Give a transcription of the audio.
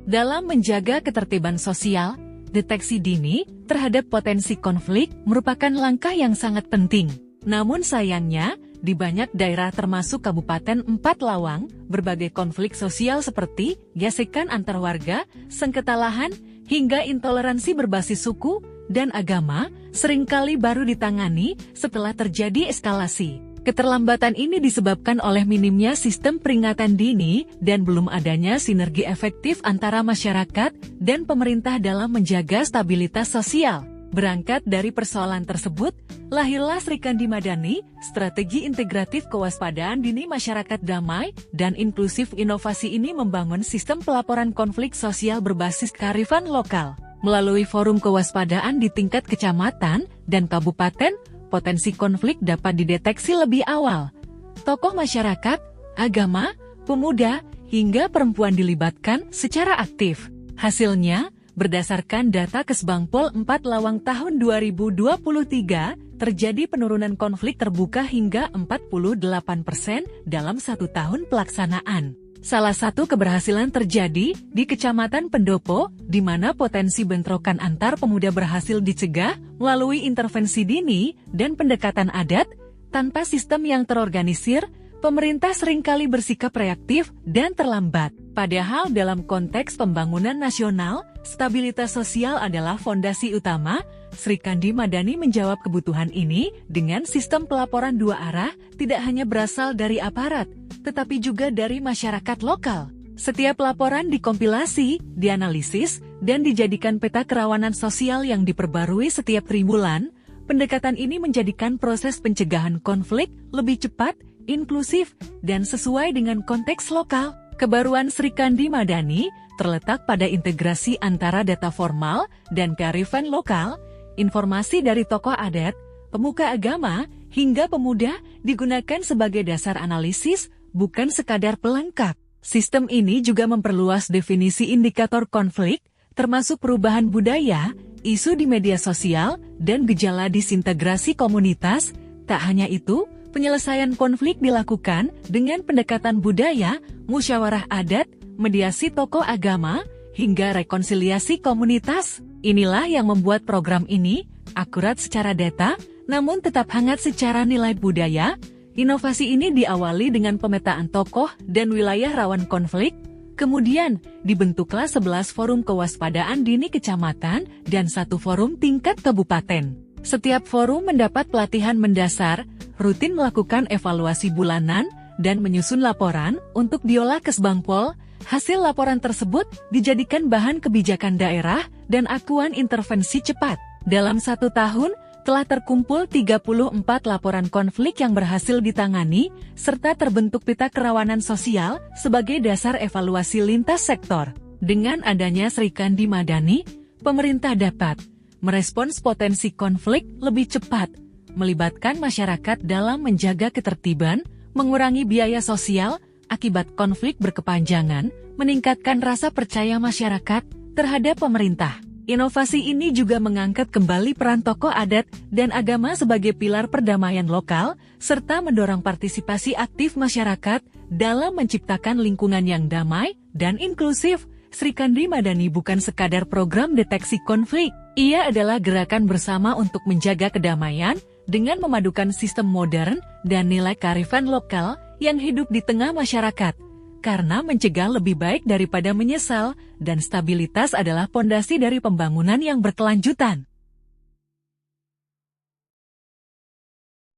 Dalam menjaga ketertiban sosial, deteksi dini terhadap potensi konflik merupakan langkah yang sangat penting. Namun sayangnya, di banyak daerah termasuk Kabupaten Empat Lawang, berbagai konflik sosial seperti gesekan antar warga, sengketa lahan, hingga intoleransi berbasis suku dan agama seringkali baru ditangani setelah terjadi eskalasi. Keterlambatan ini disebabkan oleh minimnya sistem peringatan dini dan belum adanya sinergi efektif antara masyarakat dan pemerintah dalam menjaga stabilitas sosial. Berangkat dari persoalan tersebut, lahirlah Sri Kandi Madani, strategi integratif kewaspadaan dini masyarakat damai dan inklusif. Inovasi ini membangun sistem pelaporan konflik sosial berbasis kearifan lokal. Melalui forum kewaspadaan di tingkat kecamatan dan kabupaten, potensi konflik dapat dideteksi lebih awal. Tokoh masyarakat, agama, pemuda, hingga perempuan dilibatkan secara aktif. Hasilnya, berdasarkan data Kesbangpol 4 Lawang tahun 2023, terjadi penurunan konflik terbuka hingga 48% dalam 1 tahun pelaksanaan. Salah satu keberhasilan terjadi di Kecamatan Pendopo, di mana potensi bentrokan antar pemuda berhasil dicegah melalui intervensi dini dan pendekatan adat. Tanpa sistem yang terorganisir, pemerintah seringkali bersikap reaktif dan terlambat. Padahal dalam konteks pembangunan nasional, stabilitas sosial adalah fondasi utama. Sri Kandi Madani menjawab kebutuhan ini dengan sistem pelaporan 2 arah, tidak hanya berasal dari aparat, tetapi juga dari masyarakat lokal. Setiap laporan dikompilasi, dianalisis, dan dijadikan peta kerawanan sosial yang diperbarui setiap triwulan. Pendekatan ini menjadikan proses pencegahan konflik lebih cepat, inklusif, dan sesuai dengan konteks lokal. Kebaruan Sri Kandi Madani terletak pada integrasi antara data formal dan kearifan lokal. Informasi dari tokoh adat, pemuka agama, hingga pemuda digunakan sebagai dasar analisis, bukan sekadar pelengkap. Sistem ini juga memperluas definisi indikator konflik, termasuk perubahan budaya, isu di media sosial, dan gejala disintegrasi komunitas. Tak hanya itu, penyelesaian konflik dilakukan dengan pendekatan budaya, musyawarah adat, mediasi tokoh agama, hingga rekonsiliasi komunitas. Inilah yang membuat program ini akurat secara data, namun tetap hangat secara nilai budaya. Inovasi ini diawali dengan pemetaan tokoh dan wilayah rawan konflik. Kemudian, dibentuklah 11 forum kewaspadaan dini kecamatan dan 1 forum tingkat kabupaten. Setiap forum mendapat pelatihan mendasar, rutin melakukan evaluasi bulanan, dan menyusun laporan untuk diolah Kesbangpol. Hasil laporan tersebut dijadikan bahan kebijakan daerah dan acuan intervensi cepat. Dalam 1 tahun, telah terkumpul 34 laporan konflik yang berhasil ditangani, serta terbentuk peta kerawanan sosial sebagai dasar evaluasi lintas sektor. Dengan adanya Sri Kandi Madani, pemerintah dapat merespons potensi konflik lebih cepat, melibatkan masyarakat dalam menjaga ketertiban, mengurangi biaya sosial akibat konflik berkepanjangan, meningkatkan rasa percaya masyarakat terhadap pemerintah. Inovasi ini juga mengangkat kembali peran tokoh adat dan agama sebagai pilar perdamaian lokal, serta mendorong partisipasi aktif masyarakat dalam menciptakan lingkungan yang damai dan inklusif. Sri Kandi Madani bukan sekadar program deteksi konflik, ia adalah gerakan bersama untuk menjaga kedamaian dengan memadukan sistem modern dan nilai kearifan lokal yang hidup di tengah masyarakat. Karena mencegah lebih baik daripada menyesal, dan stabilitas adalah pondasi dari pembangunan yang berkelanjutan.